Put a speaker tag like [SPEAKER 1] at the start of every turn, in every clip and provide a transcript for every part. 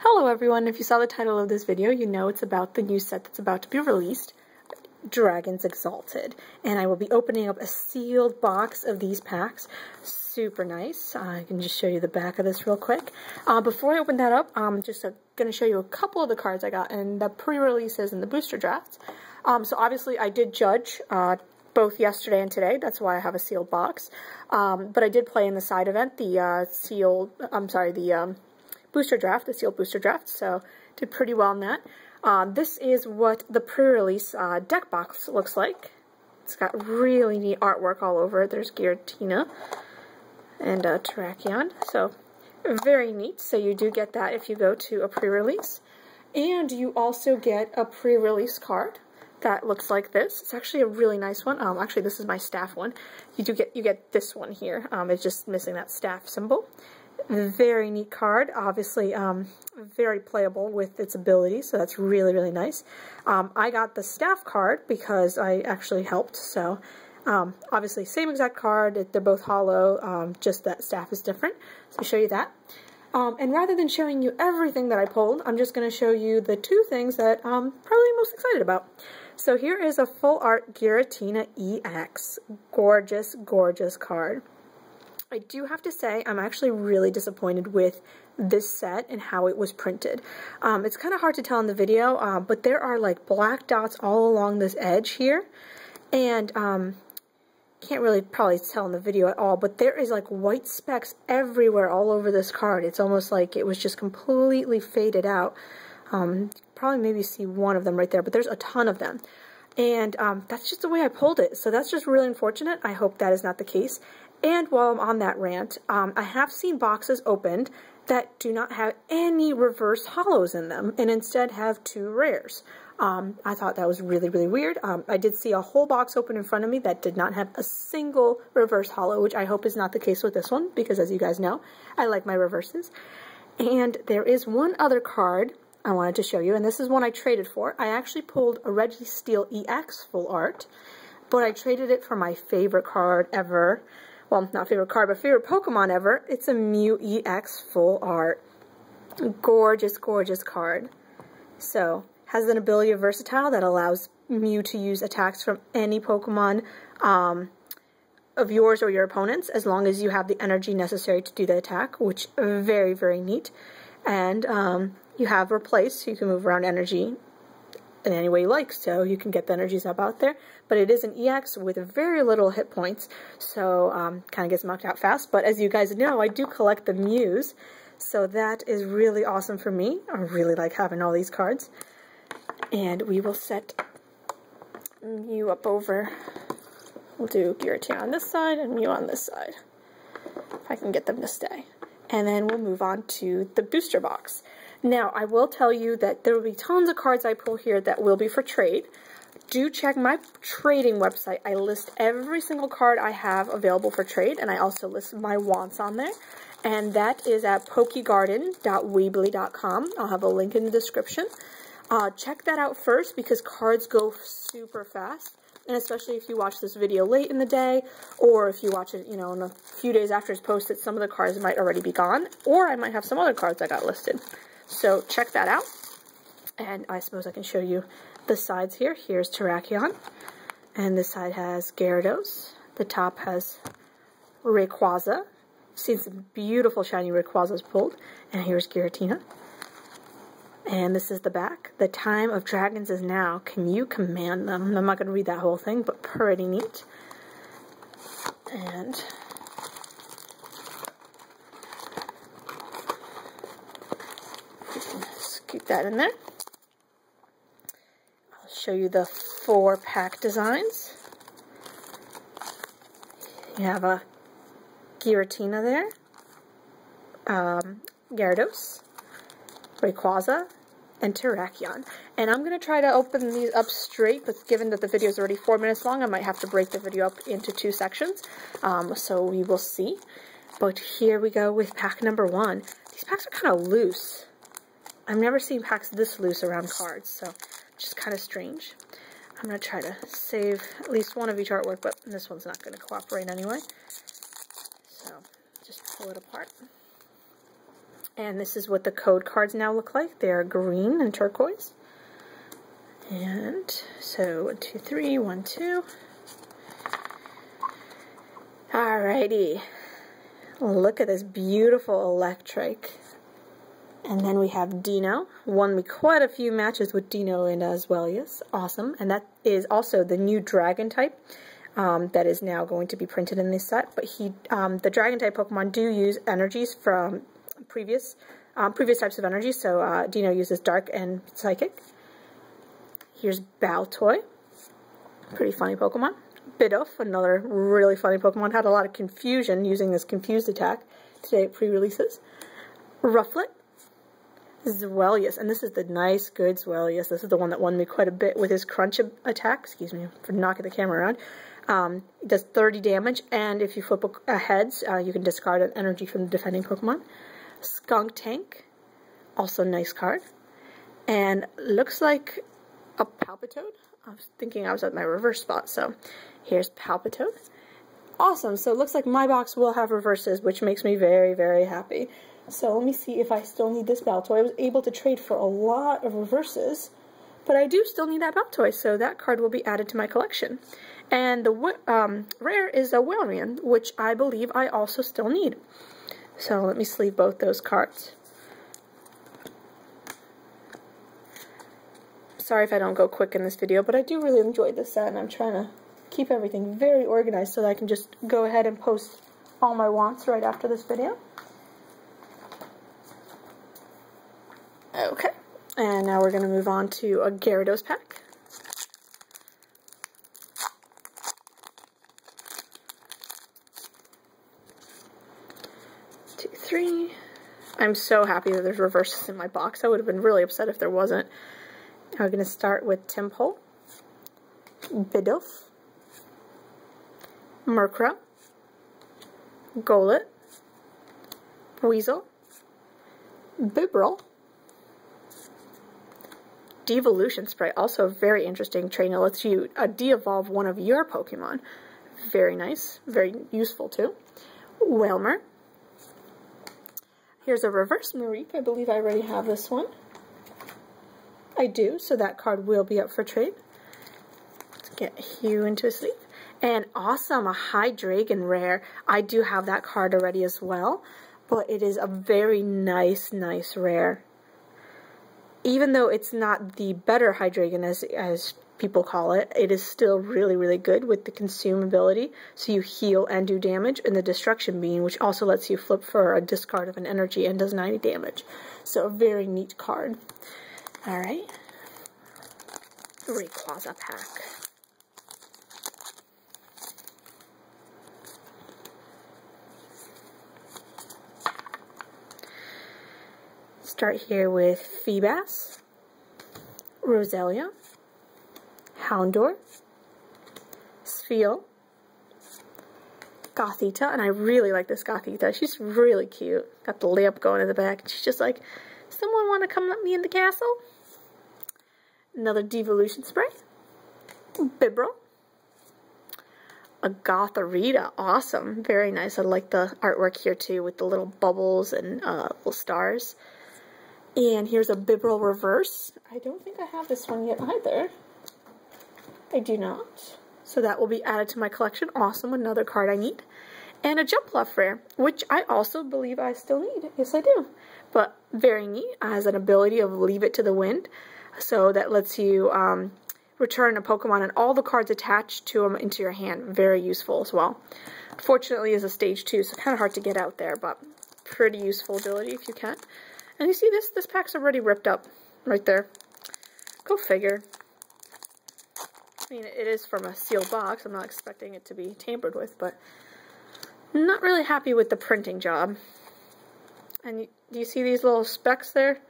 [SPEAKER 1] Hello everyone, if you saw the title of this video, you know it's about the new set that's about to be released, Dragons Exalted. And I will be opening up a sealed box of these packs. Super nice. I can just show you the back of this real quick. Before I open that up, I'm just going to show you a couple of the cards I got in the pre-releases and the booster drafts. So obviously I did judge both yesterday and today. That's why I have a sealed box. But I did play in the side event, the booster draft, the sealed booster draft, so did pretty well in that. This is what the pre-release deck box looks like. It's got really neat artwork all over it. There's Giratina and Terrakion, so very neat. So you do get that if you go to a pre-release. And you also get a pre-release card that looks like this. It's actually a really nice one. Actually, this is my staff one. You get this one here. It's just missing that staff symbol. Very neat card, obviously very playable with its abilities, so that's really, really nice. I got the staff card because I actually helped, so obviously same exact card, they're both hollow, just that staff is different, so I'll show you that. And rather than showing you everything that I pulled, I'm just going to show you the two things that I'm probably most excited about. So here is a full art Giratina EX. Gorgeous, gorgeous card. I do have to say, I'm actually really disappointed with this set and how it was printed. It's kind of hard to tell in the video, but there are like black dots all along this edge here, and can't really probably tell in the video at all, but there is like white specks everywhere all over this card. It's almost like it was just completely faded out. Probably maybe see one of them right there, but there's a ton of them. And that's just the way I pulled it, so that's just really unfortunate. I hope that is not the case. And while I'm on that rant, I have seen boxes opened that do not have any reverse hollows in them and instead have two rares. I thought that was really, really weird. I did see a whole box open in front of me that did not have a single reverse hollow, which I hope is not the case with this one because, as you guys know, I like my reverses. And there is one other card I wanted to show you, and this is one I traded for. I actually pulled a Registeel EX full art, but I traded it for my favorite card ever. Well, not favorite card, but favorite Pokemon ever. It's a Mew EX full art. Gorgeous, gorgeous card. So, has an ability of Versatile that allows Mew to use attacks from any Pokemon of yours or your opponent's, as long as you have the energy necessary to do the attack, which is very, very neat. And you have Replace, so you can move around energy in any way you like, so you can get the energies up out there. But it is an EX with very little hit points, so kind of gets knocked out fast. But as you guys know, I do collect the Mews, so that is really awesome for me. I really like having all these cards. And we will set Mew up over. We'll do Giratina on this side and Mew on this side, if I can get them to stay. And then we'll move on to the booster box. Now, I will tell you that there will be tons of cards I pull here that will be for trade. Do check my trading website. I list every single card I have available for trade, and I also list my wants on there. And that is at pokegarden.weebly.com. I'll have a link in the description. Check that out first because cards go super fast. And especially if you watch this video late in the day, or if you watch it, you know, in a few days after it's posted, some of the cards might already be gone, or I might have some other cards I got listed. So check that out. And I suppose I can show you the sides here. Here's Terrakion, and this side has Gyarados. The top has Rayquaza. Seen some beautiful shiny Rayquazas pulled. And here's Giratina. And this is the back. The time of dragons is now. Can you command them? I'm not going to read that whole thing, but pretty neat. And scoot that in there. I'll show you the 4-pack designs. You have a Giratina there, Gyarados, Rayquaza, and Terrakion. And I'm going to try to open these up straight, but given that the video is already 4 minutes long, I might have to break the video up into 2 sections. So we will see. But here we go with pack number 1. These packs are kind of loose. I've never seen packs this loose around cards, so just kind of strange. I'm going to try to save at least one of each artwork, but this one's not going to cooperate anyway. So just pull it apart. And this is what the code cards now look like. They are green and turquoise. And so 1, 2, 3, 1, 2. Alrighty. Look at this beautiful electric. And then we have Dino. Won me quite a few matches with Dino and Aswelius. Awesome. And that is also the new dragon type that is now going to be printed in this set. But the dragon type Pokemon do use energies from previous types of energy. So Dino uses dark and psychic. Here's Baltoy. Pretty funny Pokemon. Bidoof, another really funny Pokemon. Had a lot of confusion using this confused attack today at pre-releases. Rufflet. Zwellius, and this is the nice, good Zwellius. This is the one that won me quite a bit with his crunch attack. Excuse me for knocking the camera around. It does 30 damage, and if you flip a heads, you can discard an energy from the defending Pokemon. Skunk Tank, also nice card. And looks like a Palpitoad. I was thinking I was at my reverse spot, so here's Palpitoad. Awesome, so it looks like my box will have reverses, which makes me very, very happy. So let me see if I still need this Baltoy. I was able to trade for a lot of reverses, but I do still need that Baltoy, so that card will be added to my collection. And the rare is a Whalerian, which I believe I also still need. So let me sleeve both those cards. Sorry if I don't go quick in this video, but I do really enjoy this set, and I'm trying to keep everything very organized so that I can just go ahead and post all my wants right after this video. Okay, and now we're going to move on to a Gyarados pack. Two, three. I'm so happy that there's reverses in my box. I would have been really upset if there wasn't. Now we're going to start with Tympole, Bidoof, Murkrow, Golett, Weasel, Bibarel, Devolution Spray, also very interesting trainer. Lets you de-evolve one of your Pokemon. Very nice, very useful too. Wailmer. Here's a reverse Mareep. I believe I already have this one. I do, so that card will be up for trade. Let's get Hugh into a sleeve. And awesome, a Hydreigon rare. I do have that card already as well, but it is a very nice rare. Even though it's not the better Hydreigon as people call it, it is still really good with the consume ability. So you heal and do damage, and the Destruction Beam, which also lets you flip for a discard of an energy and does 90 damage. So a very neat card. Alright. Rayquaza pack. Start here with Feebas, Roselia, Houndour, Spheal, Gothita, and I really like this Gothita. She's really cute. Got the lamp going in the back, and she's just like, someone want to come let me in the castle? Another Devolution Spray, Bibarel, a Gothorita, awesome, very nice. I like the artwork here too with the little bubbles and little stars. And here's a Bibarel reverse. I don't think I have this one yet either. I do not. So that will be added to my collection. Awesome, another card I need. And a Jumpluff rare, which I also believe I still need. Yes, I do. But very neat. Has an ability of Leave It to the Wind. So that lets you return a Pokemon and all the cards attached to them into your hand. Very useful as well. Fortunately, it's a stage 2, so kind of hard to get out there, but pretty useful ability if you can. And you see this pack's already ripped up right there. Go figure. I mean, it is from a sealed box. I'm not expecting it to be tampered with, but I'm not really happy with the printing job. And do you see these little specks there?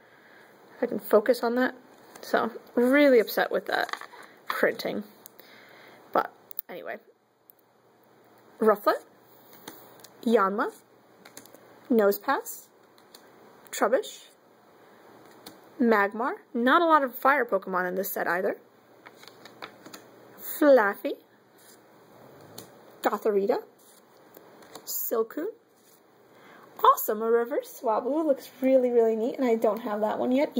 [SPEAKER 1] I can focus on that. So, really upset with that printing. But, anyway. Rufflet, Yanma, Nosepass, Trubbish, Magmar. Not a lot of fire Pokemon in this set either. Flaffy, Gothorita, Silcoon, Awesome, a reverse Swablu. Looks really, really neat, and I don't have that one yet.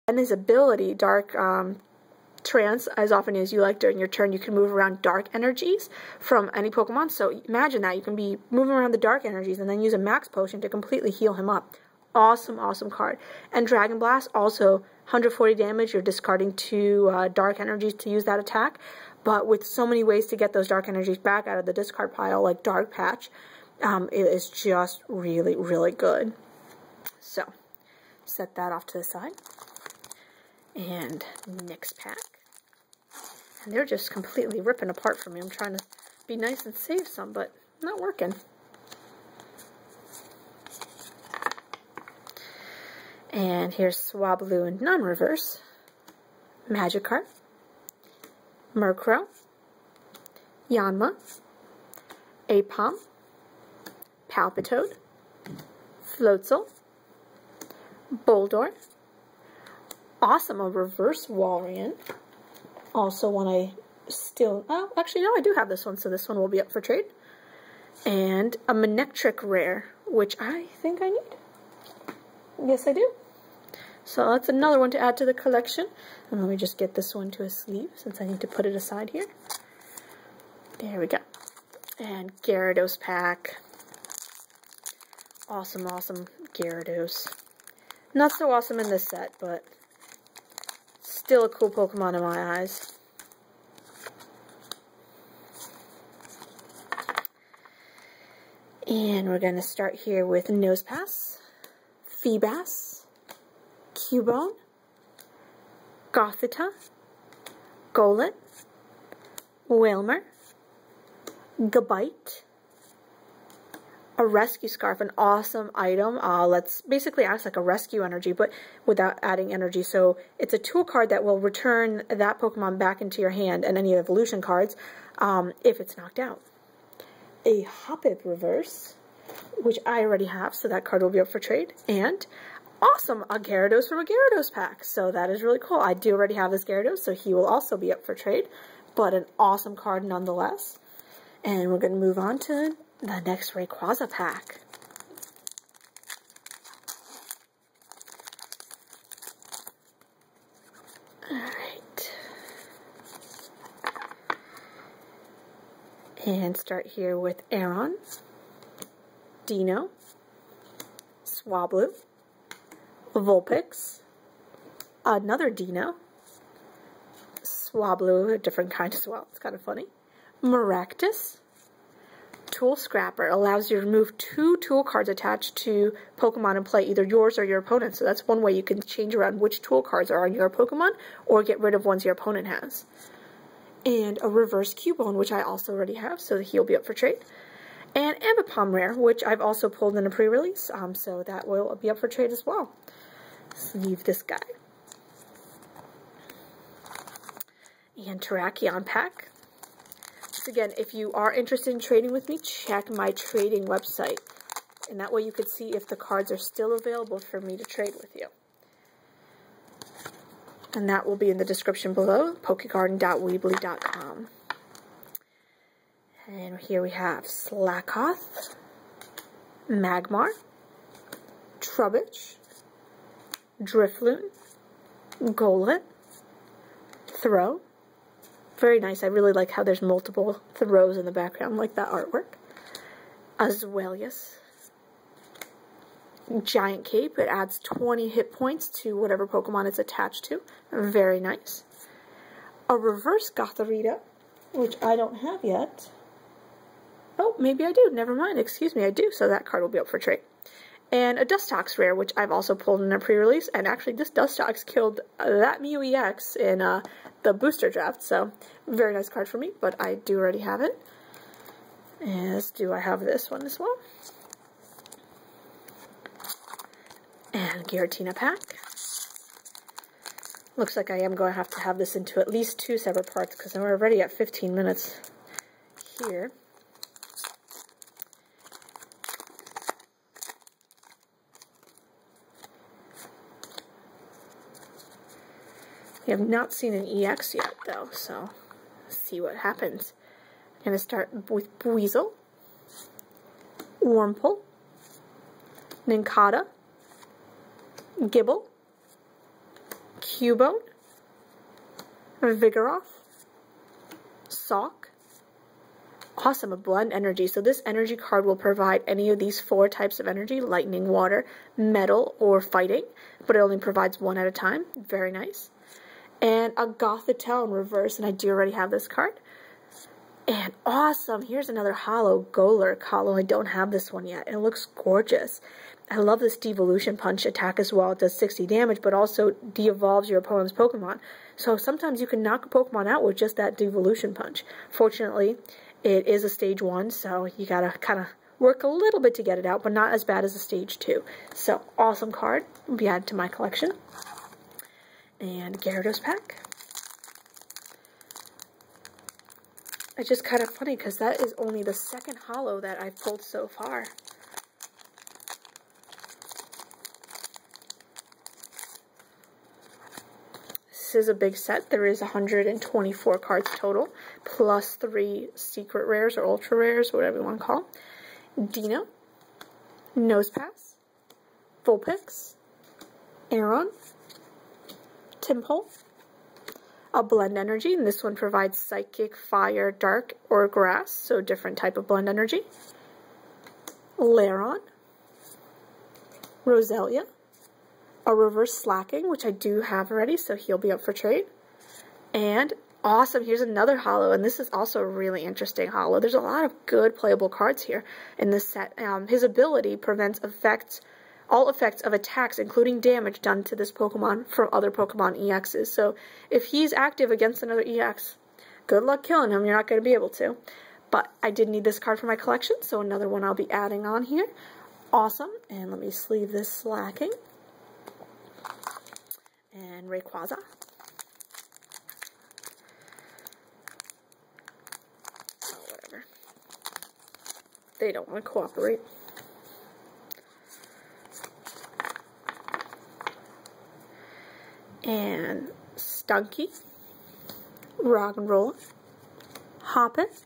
[SPEAKER 1] And his ability, Dark Trance, as often as you like during your turn, you can move around dark energies from any Pokemon. So imagine that. You can be moving around the dark energies and then use a max potion to completely heal him up. Awesome, awesome card. And Dragon Blast, also 140 damage. You're discarding 2 dark energies to use that attack. But with so many ways to get those dark energies back out of the discard pile, like Dark Patch, it is just really, really good. So, set that off to the side. And next pack. And they're just completely ripping apart for me. I'm trying to be nice and save some, but not working. And here's Swablu in non-reverse, Magikarp, Murkrow, Yanma, Apom, Palpitoad, Floatzel, Boldor. Awesome, a reverse Walrein. Also one I still, oh, actually no, I do have this one, so this one will be up for trade. And a Manectric rare, which I think I need. Yes, I do. So that's another one to add to the collection. And let me just get this one to a sleeve, since I need to put it aside here. There we go. And Gyarados pack. Awesome, awesome Gyarados. Not so awesome in this set, but still a cool Pokemon in my eyes. And we're going to start here with Nosepass, Feebas, Cubone, Gothita, Golett, Wailmer, Gabite, a Rescue Scarf, an awesome item. Let's basically acts like a rescue energy, but without adding energy. So it's a tool card that will return that Pokemon back into your hand and any evolution cards if it's knocked out. A Hoppip reverse, which I already have, so that card will be up for trade. And awesome, a Gyarados from a Gyarados pack. So that is really cool. I do already have this Gyarados, so he will also be up for trade, but an awesome card nonetheless. And we're going to move on to the next Rayquaza pack. Alright. And start here with Aron, Dino, Swablu, Vulpix, another Dino, Swablu, a different kind as well, it's kind of funny, Maractus, Tool Scrapper, allows you to remove 2 tool cards attached to Pokemon in play, either yours or your opponent's. So that's one way you can change around which tool cards are on your Pokemon, or get rid of ones your opponent has. And a reverse Cubone, which I also already have, so he'll be up for trade. And Ambipom rare, which I've also pulled in a pre-release, so that will be up for trade as well. Sleeve this guy. And Terrakion pack. Again, if you are interested in trading with me, check my trading website. And that way you can see if the cards are still available for me to trade with you. And that will be in the description below, pokegarden.weebly.com. And here we have Slakoth, Magmar, Trubbish, Drifloon, Golett, Throw. Very nice. I really like how there's multiple throws in the background, like that artwork. Azwelius. Giant Cape. It adds 20 hit points to whatever Pokemon it's attached to. Very nice. A reverse Gothorita, which I don't have yet. Oh, maybe I do. Never mind. Excuse me, I do. So that card will be up for trade. And a Dustox rare, which I've also pulled in a pre-release. And actually, this Dustox killed that Mew EX in the booster draft. So, very nice card for me, but I do already have it. As do I have this one as well. And Giratina pack. Looks like I am going to have this into at least 2 separate parts, because I'm already at 15 minutes here. We have not seen an EX yet, though, so let's see what happens. I'm going to start with Weasel, Wurmple, Nincada, Gibble, Cubone, Vigoroth, Sawk. Awesome, a blend energy. So this energy card will provide any of these 4 types of energy: lightning, water, metal, or fighting, but it only provides 1 at a time. Very nice. And a Gothitelle in reverse, and I do already have this card. And awesome, here's another holo Golurk holo. I don't have this one yet, and it looks gorgeous. I love this Devolution Punch attack as well. It does 60 damage, but also de-evolves your opponent's Pokemon. So sometimes you can knock a Pokemon out with just that Devolution Punch. Fortunately, it is a stage 1, so you gotta kind of work a little bit to get it out, but not as bad as a stage 2. So, awesome card. Will be added to my collection. And Gyarados pack. It's just kind of funny because that is only the 2nd holo that I've pulled so far. This is a big set. There is 124 cards total, plus 3 secret rares or ultra rares, whatever you want to call them. Dino, Nosepass, Vulpix, Aron, Tympole, a blend energy, and this one provides psychic, fire, dark, or grass, so different type of blend energy. Lairon, Roselia, a reverse slacking, which I do have already, so he'll be up for trade. And awesome, here's another holo, and this is also a really interesting holo. There's a lot of good playable cards here in this set. His ability prevents all effects of attacks, including damage done to this Pokemon from other Pokemon EXs. So if he's active against another EX, good luck killing him. You're not going to be able to. But I did need this card for my collection, so another one I'll be adding on here. Awesome. And let me sleeve this slacking. And Rayquaza. Oh, whatever. They don't want to cooperate. And Stunky, Roggenrola, Hoppet,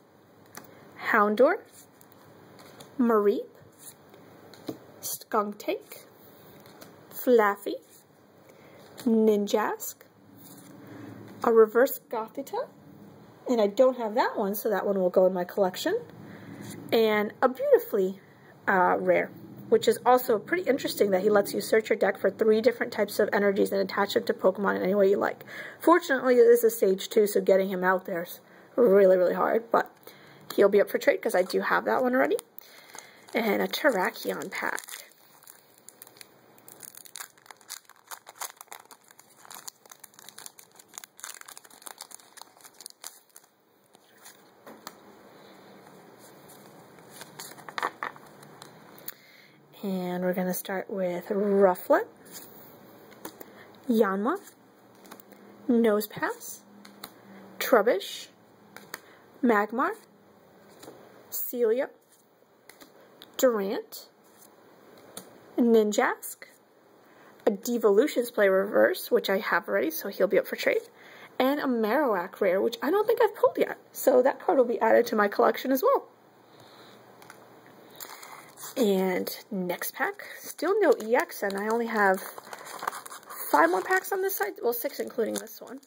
[SPEAKER 1] Houndour, Mareep, Skuntank, Flaffy, Ninjask, a reverse Gothitelle, and I don't have that one, so that one will go in my collection, and a beautifully rare, which is also pretty interesting that he lets you search your deck for 3 different types of energies and attach them to Pokemon in any way you like. Fortunately, this is stage 2, so getting him out there is really, really hard, but he'll be up for trade because I do have that one already. And a Terrakion pack. And we're going to start with Rufflet, Yanma, Nosepass, Trubbish, Magmar, Celia, Durant, Ninjask, a Devolution Display Reverse, which I have already, so he'll be up for trade, and a Marowak rare, which I don't think I've pulled yet, so that card will be added to my collection as well. And next pack, still no EX, and I only have 5 more packs on this side, well 6 including this one,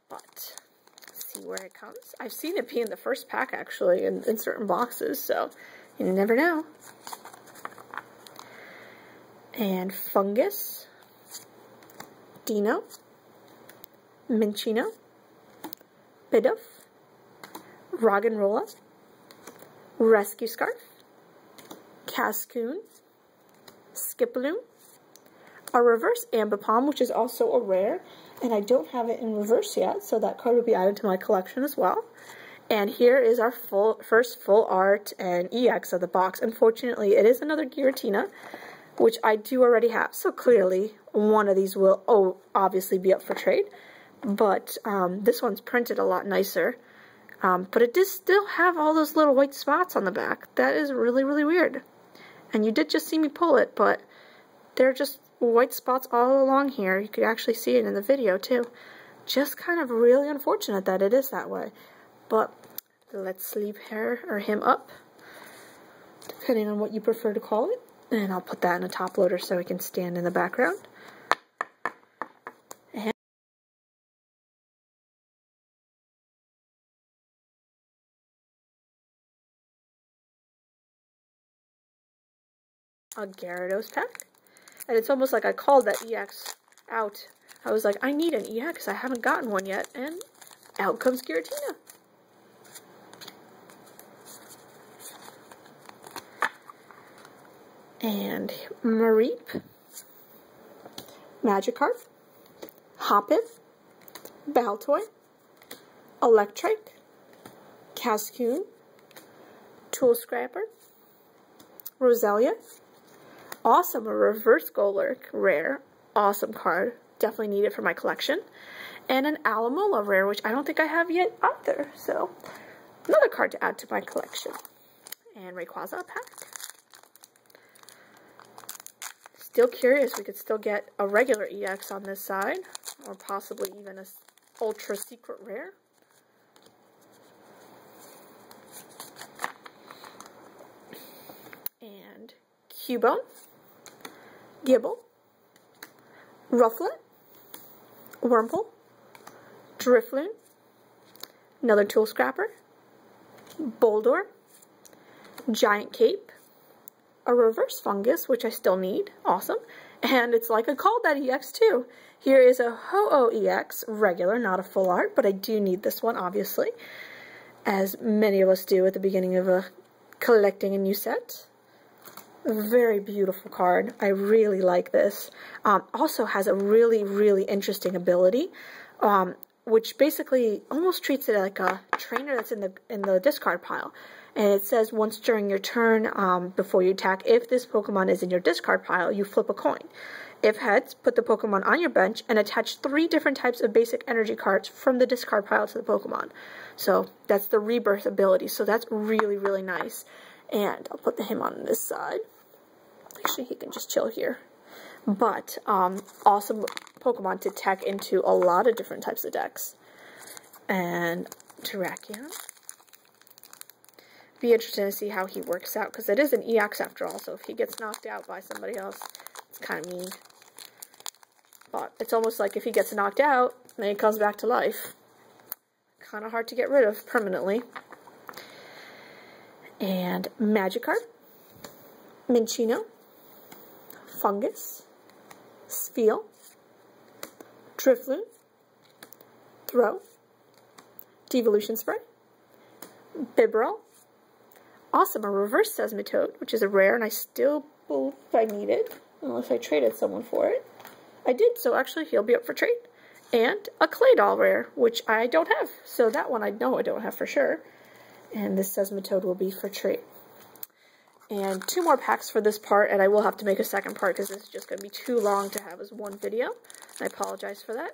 [SPEAKER 1] but let's see where it comes. I've seen it be in the first pack actually in certain boxes, so you never know. And Fungus, Dino, Minccino, Bidoof, Roggenrola, Rescue Scarf, Cascoon, Skiploom, a reverse Ambipom, which is also a rare, and I don't have it in reverse yet, so that card will be added to my collection as well. And here is our first full art and EX of the box. Unfortunately, it is another Giratina, which I do already have, so clearly one of these will obviously be up for trade, but this one's printed a lot nicer. But it does still have all those little white spots on the back. That is really, really weird. And you did just see me pull it, but they're just white spots all along here. You could actually see it in the video, too. just kind of really unfortunate that it is that way. But let's leave her or him up, depending on what you prefer to call it. And I'll put that in a top loader so he can stand in the background. And a Gyarados pack. And it's almost like I called that EX out. I was like, I need an EX. I haven't gotten one yet. And out comes Giratina. And Mareep, Magikarp, Hoppip, Baltoy, Electrike, Cascoon, Tool Scrapper, Roselia. Awesome, a reverse Golurk rare. Awesome card. Definitely need it for my collection. And an Alamola rare, which I don't think I have yet either. So, another card to add to my collection. And Rayquaza pack. Still curious, we could still get a regular EX on this side, or possibly even a ultra secret rare. And Cubone, Gibble, Rufflet, Wurmple, Drifloon, another Tool Scrapper, Boldore, Giant Cape, a reverse fungus, which I still need. Awesome. And it's like I called that EX too. Here is a Ho-Oh EX, regular, not a full art, but I do need this one, obviously, as many of us do at the beginning of collecting a new set. A very beautiful card. I really like this. Also has a really, really interesting ability, which basically almost treats it like a trainer that's in the discard pile. And it says once during your turn, before you attack, if this Pokemon is in your discard pile, you flip a coin. If heads, put the Pokemon on your bench and attach 3 different types of basic energy cards from the discard pile to the Pokemon. So that's the rebirth ability. So that's really, really nice. And I'll put him on this side. Actually, he can just chill here. But awesome Pokemon to tech into a lot of different types of decks. And Terrakion. Be interested to see how he works out, because it is an EX after all, so if he gets knocked out by somebody else, it's kind of mean. But it's almost like if he gets knocked out, then he comes back to life. Kind of hard to get rid of permanently. And Magikarp, Minccino, Fungus, Spheal, Drifloon, Throw, Devolution Spray, Bibarel. Awesome, a reverse Seismitoad, which is a rare, and I still believe I need it, unless I traded someone for it. I did, so actually he'll be up for trade. And a Claydol rare, which I don't have, so that one I know I don't have for sure. And this Seismitoad will be for trade. And 2 more packs for this part, and I will have to make a second part because this is just going to be too long to have as one video. I apologize for that.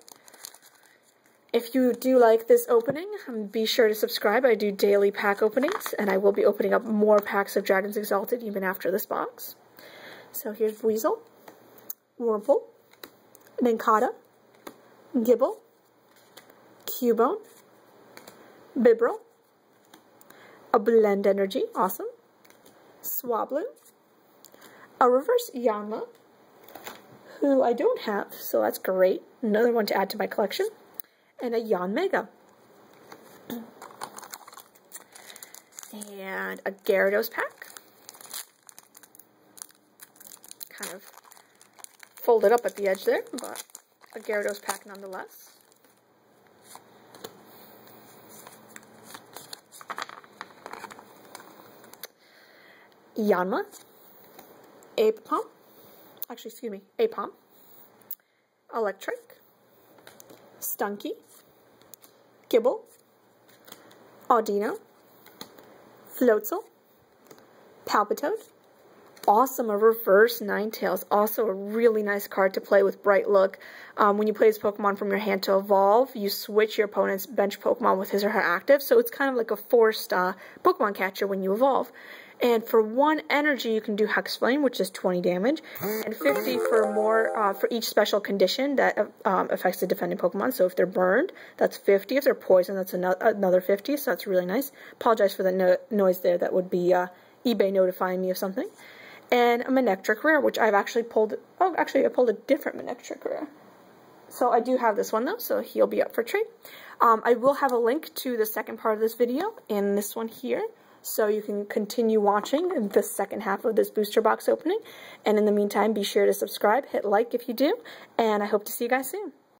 [SPEAKER 1] If you do like this opening, be sure to subscribe. I do daily pack openings, and I will be opening up more packs of Dragons Exalted even after this box. So here's Weasel, Wurmple, Nincada, Gibble, Cubone, Bibarel, a Blend Energy, awesome, Swablu, a reverse Yanma, who I don't have, so that's great. Another one to add to my collection. And a Yanmega. And a Gyarados pack. Kind of folded up at the edge there, but a Gyarados pack nonetheless. Yanma. Apom. Actually, excuse me, Apom. Electrike. Stunky, Gibble, Audino, Floatzel, Palpitoad. Awesome, a reverse Ninetales. Also a really nice card to play with Bright Look. When you play this Pokemon from your hand to evolve, you switch your opponent's bench Pokemon with his or her active, so it's kind of like a forced Pokemon catcher when you evolve. And for 1 energy, you can do Hex Flame, which is 20 damage, and 50 for more for each special condition that affects the defending Pokemon. So if they're burned, that's 50. If they're poisoned, that's another 50. So that's really nice. Apologize for the noise there. That would be eBay notifying me of something. And a Manectric Rare, which I've actually pulled. Oh, actually, I pulled a different Manectric Rare. So I do have this one though, so he'll be up for trade. I will have a link to the second part of this video in this one here, so you can continue watching the second half of this booster box opening. And in the meantime, be sure to subscribe, hit like if you do, and I hope to see you guys soon.